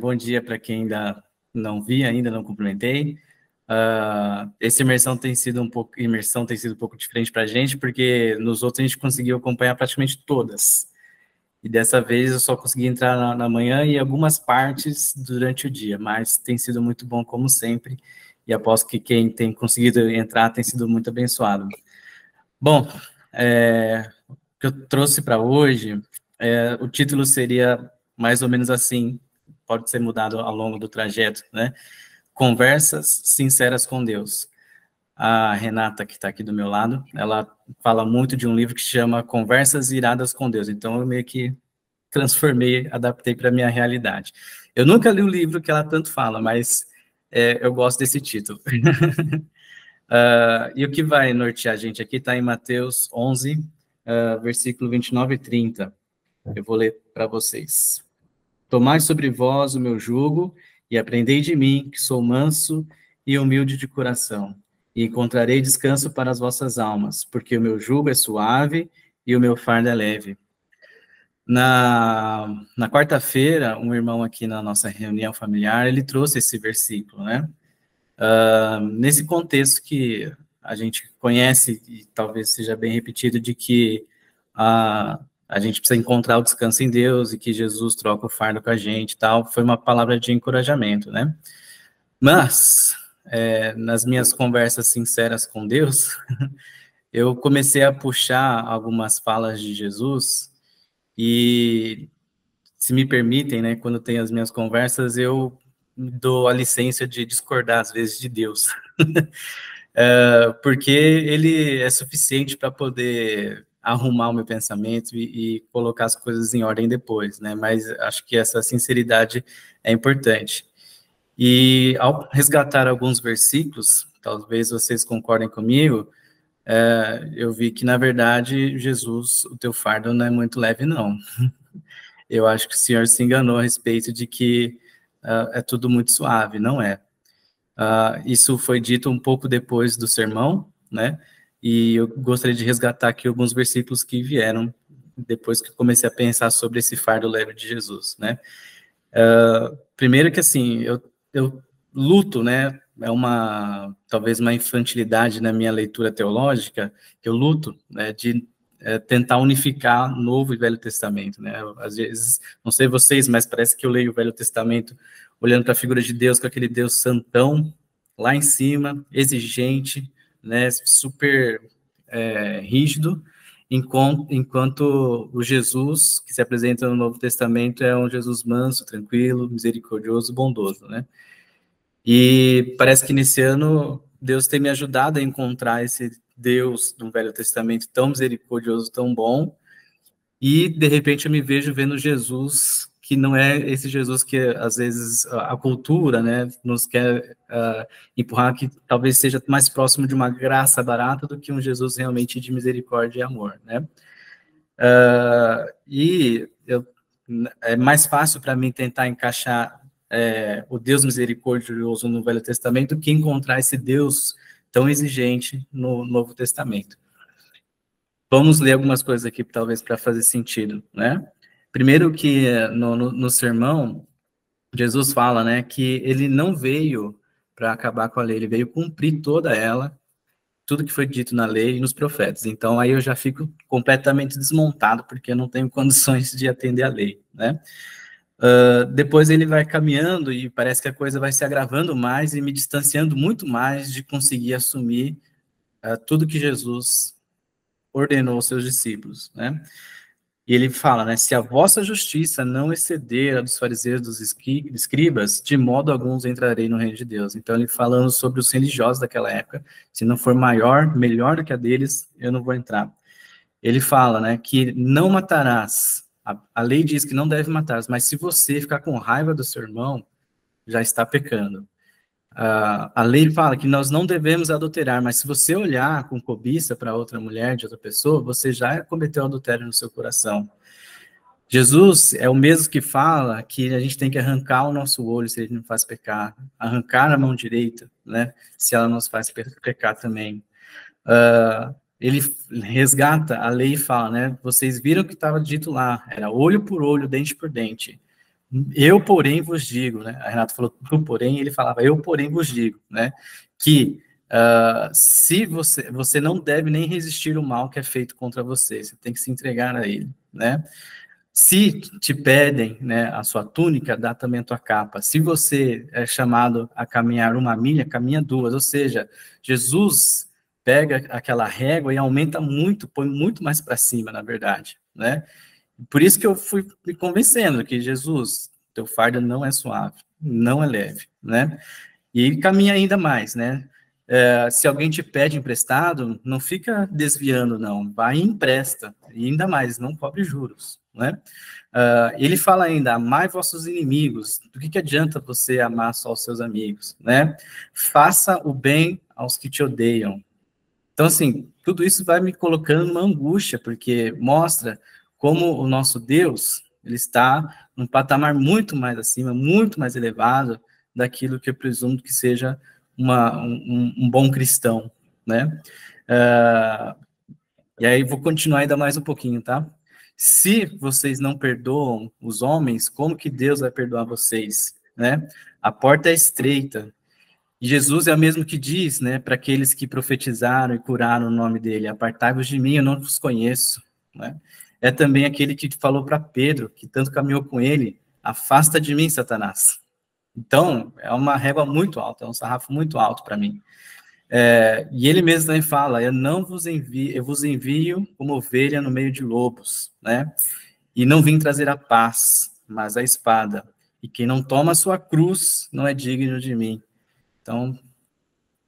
Bom dia para quem ainda não vi, ainda não cumprimentei. Essa imersão tem sido um pouco diferente para a gente, porque nos outros a gente conseguiu acompanhar praticamente todas. E dessa vez eu só consegui entrar na manhã e algumas partes durante o dia, mas tem sido muito bom como sempre. E aposto que quem tem conseguido entrar tem sido muito abençoado. Bom, o que eu trouxe para hoje, o título seria mais ou menos assim, pode ser mudado ao longo do trajeto, né? Conversas sinceras com Deus. A Renata, que está aqui do meu lado, ela fala muito de um livro que chama Conversas Iradas com Deus, então eu meio que transformei, adaptei para a minha realidade. Eu nunca li o livro que ela tanto fala, mas eu gosto desse título. E o que vai nortear a gente aqui está em Mateus 11, versículo 29 e 30. Eu vou ler para vocês. Tomai sobre vós o meu jugo e aprendei de mim, que sou manso e humilde de coração, e encontrarei descanso para as vossas almas, porque o meu jugo é suave e o meu fardo é leve. Na quarta-feira, um irmão aqui na nossa reunião familiar, ele trouxe esse versículo, né? Nesse contexto que a gente conhece, e talvez seja bem repetido, de que a gente precisa encontrar o descanso em Deus e que Jesus troca o fardo com a gente e tal, foi uma palavra de encorajamento, né? Mas, nas minhas conversas sinceras com Deus, eu comecei a puxar algumas falas de Jesus e, se me permitem, né, quando tenho as minhas conversas, eu dou a licença de discordar, às vezes, de Deus. Porque ele é suficiente para poder arrumar o meu pensamento e colocar as coisas em ordem depois, né? Mas acho que essa sinceridade é importante. E ao resgatar alguns versículos, talvez vocês concordem comigo, eu vi que, na verdade, Jesus, o teu fardo não é muito leve, não. Eu acho que o senhor se enganou a respeito de que é tudo muito suave, não é. Isso foi dito um pouco depois do sermão, né? E eu gostaria de resgatar aqui alguns versículos que vieram depois que eu comecei a pensar sobre esse fardo leve de Jesus, né? Primeiro que, assim, eu luto, né? Talvez uma infantilidade na minha leitura teológica, que eu luto, né, de tentar unificar Novo e Velho Testamento, né? Às vezes, não sei vocês, mas parece que eu leio o Velho Testamento olhando para a figura de Deus, com aquele Deus santão, lá em cima, exigente, né, super rígido, enquanto o Jesus que se apresenta no Novo Testamento é um Jesus manso, tranquilo, misericordioso, bondoso, né? E parece que nesse ano Deus tem me ajudado a encontrar esse Deus do Velho Testamento tão misericordioso, tão bom, e de repente eu me vejo vendo Jesus que não é esse Jesus que às vezes a cultura, né, nos quer empurrar, que talvez seja mais próximo de uma graça barata do que um Jesus realmente de misericórdia e amor, né? É mais fácil para mim tentar encaixar o Deus misericordioso no Velho Testamento do que encontrar esse Deus tão exigente no Novo Testamento. Vamos ler algumas coisas aqui, talvez, para fazer sentido, né? Primeiro que no sermão, Jesus fala, né, que ele não veio para acabar com a lei, ele veio cumprir toda ela, tudo que foi dito na lei e nos profetas. Então, aí eu já fico completamente desmontado, porque eu não tenho condições de atender a lei, né? Depois ele vai caminhando e parece que a coisa vai se agravando mais e me distanciando muito mais de conseguir assumir tudo que Jesus ordenou aos seus discípulos, né? E ele fala, né, se a vossa justiça não exceder a dos fariseus, dos escribas, de modo algum entrarei no reino de Deus. Então, ele falando sobre os religiosos daquela época, se não for maior, melhor do que a deles, eu não vou entrar. Ele fala, né, que não matarás. A lei diz que não deve matar, mas se você ficar com raiva do seu irmão, já está pecando. A lei fala que nós não devemos adulterar, mas se você olhar com cobiça para outra mulher de outra pessoa, você já cometeu adultério no seu coração. Jesus é o mesmo que fala que a gente tem que arrancar o nosso olho se ele não faz pecar, arrancar a mão direita, né, se ela nos faz pecar também. Ele resgata a lei e fala, né, vocês viram que estava dito lá, era olho por olho, dente por dente. Eu, porém, vos digo, né? A Renata falou, tu, porém, ele falava, eu, porém, vos digo, né? Que se você não deve nem resistir o mal que é feito contra você, você tem que se entregar a ele, né? Se te pedem, né, a sua túnica, dá também a tua capa. Se você é chamado a caminhar 1 milha, caminha 2. Ou seja, Jesus pega aquela régua e aumenta muito, põe muito mais para cima, na verdade, né? Por isso que eu fui me convencendo que Jesus, teu fardo não é suave, não é leve, né? E ele caminha ainda mais, né? Se alguém te pede emprestado, não fica desviando, não. Vai e empresta. E ainda mais, não cobre juros, né? Ele fala ainda, amai vossos inimigos. Do que adianta você amar só os seus amigos, né? Faça o bem aos que te odeiam. Então, assim, tudo isso vai me colocando numa angústia, porque mostra como o nosso Deus, ele está num patamar muito mais acima, muito mais elevado daquilo que eu presumo que seja um bom cristão, né? E aí vou continuar ainda mais um pouquinho, tá? Se vocês não perdoam os homens, como que Deus vai perdoar vocês, né? A porta é estreita. E Jesus é o mesmo que diz, né, para aqueles que profetizaram e curaram o nome dele, apartai-vos de mim, eu não vos conheço, né? É também aquele que falou para Pedro, que tanto caminhou com ele, afasta de mim, Satanás. Então, é uma régua muito alta, é um sarrafo muito alto para mim. E ele mesmo também fala, eu vos envio como ovelha no meio de lobos, né? E não vim trazer a paz, mas a espada. E quem não toma a sua cruz não é digno de mim. Então,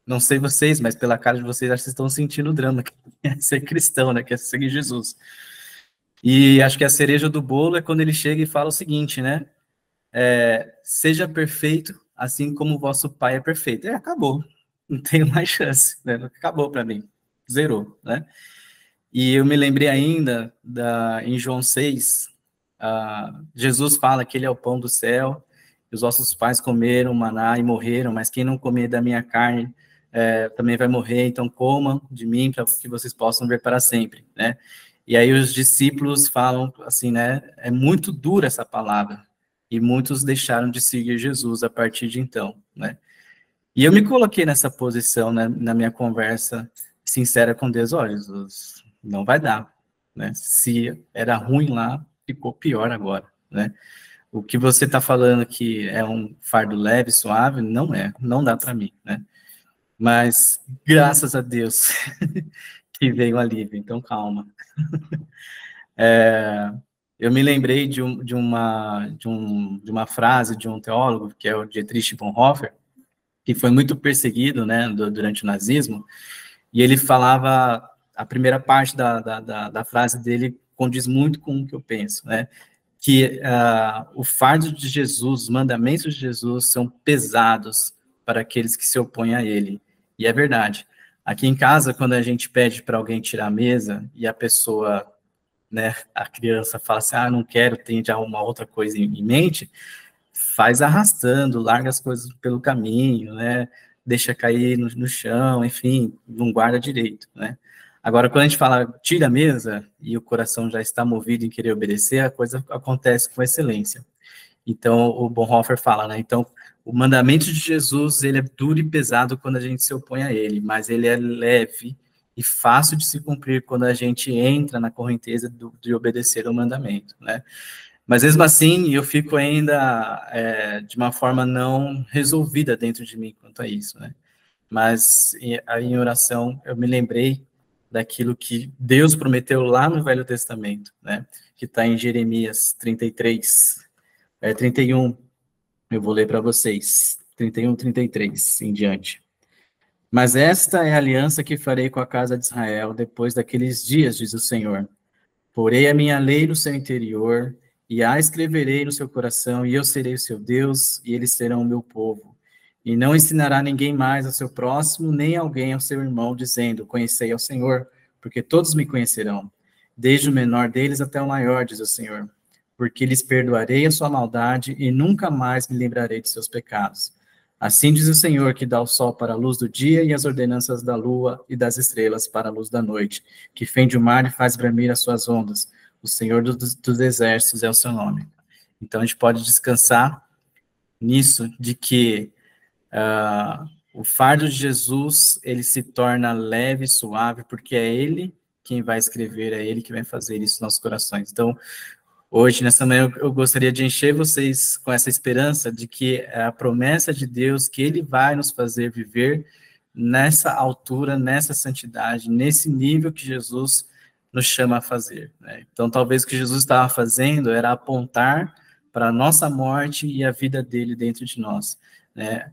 não sei vocês, mas pela cara de vocês, acho que vocês estão sentindo o drama que é ser cristão, né? Que é seguir Jesus. E acho que a cereja do bolo é quando ele chega e fala o seguinte, né? Seja perfeito, assim como o vosso pai é perfeito. Acabou. Não tenho mais chance, né? Acabou para mim. Zerou, né? E eu me lembrei ainda, em João 6, Jesus fala que ele é o pão do céu, os nossos pais comeram maná e morreram, mas quem não comer da minha carne também vai morrer, então comam de mim para que vocês possam ver para sempre, né? E aí os discípulos falam assim, né? É muito dura essa palavra, e muitos deixaram de seguir Jesus a partir de então, né? E eu me coloquei nessa posição, né, na minha conversa sincera com Deus, olha, Jesus, não vai dar, né? Se era ruim lá, ficou pior agora, né? O que você está falando que é um fardo leve, suave, não é, não dá para mim, né? Mas graças a Deus que veio o alívio, então calma. Eu me lembrei de uma frase de um teólogo, que é o Dietrich Bonhoeffer, que foi muito perseguido, né, durante o nazismo, e ele falava, a primeira parte da frase dele condiz muito com o que eu penso, né, que o fardo de Jesus, os mandamentos de Jesus são pesados para aqueles que se opõem a ele, e é verdade. Aqui em casa, quando a gente pede para alguém tirar a mesa, e a pessoa, né, a criança fala assim, não quero, tem já uma outra coisa em mente, faz arrastando, larga as coisas pelo caminho, né? Deixa cair no chão, enfim, não guarda direito, né? Agora, quando a gente fala tira a mesa e o coração já está movido em querer obedecer, a coisa acontece com excelência. Então, o Bonhoeffer fala, né? Então, o mandamento de Jesus, ele é duro e pesado quando a gente se opõe a ele, mas ele é leve e fácil de se cumprir quando a gente entra na correnteza de obedecer ao mandamento, né? Mas mesmo assim, eu fico ainda de uma forma não resolvida dentro de mim quanto a isso, né? Mas em oração eu me lembrei daquilo que Deus prometeu lá no Velho Testamento, né? Que está em Jeremias 33, 31. Eu vou ler para vocês, 31, 33 em diante. Mas esta é a aliança que farei com a casa de Israel depois daqueles dias, diz o Senhor. Porei a minha lei no seu interior, e a escreverei no seu coração, e eu serei o seu Deus, e eles serão o meu povo. E não ensinará ninguém mais ao seu próximo, nem alguém ao seu irmão, dizendo, conhecei ao Senhor, porque todos me conhecerão, desde o menor deles até o maior, diz o Senhor. Porque lhes perdoarei a sua maldade, e nunca mais me lembrarei de seus pecados. Assim diz o Senhor, que dá o sol para a luz do dia e as ordenanças da lua e das estrelas para a luz da noite, que fende o mar e faz bramir as suas ondas. O Senhor dos exércitos é o seu nome. Então, a gente pode descansar nisso, de que o fardo de Jesus, ele se torna leve e suave, porque é ele quem vai escrever, é ele que vai fazer isso nos nossos corações. Então, hoje, nessa manhã, eu gostaria de encher vocês com essa esperança de que é a promessa de Deus, que ele vai nos fazer viver nessa altura, nessa santidade, nesse nível que Jesus nos chama a fazer, né? Então, talvez o que Jesus estava fazendo era apontar para a nossa morte e a vida dele dentro de nós, né?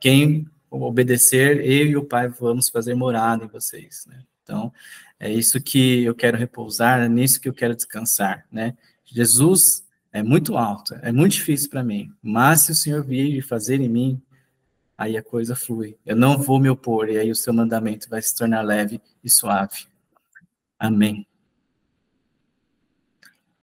Quem obedecer, eu e o Pai vamos fazer morada em vocês, né? Então, é isso que eu quero repousar, é nisso que eu quero descansar, né? Jesus é muito alto, é muito difícil para mim, mas se o Senhor vir e fazer em mim, aí a coisa flui. Eu não vou me opor, e aí o seu mandamento vai se tornar leve e suave. Amém.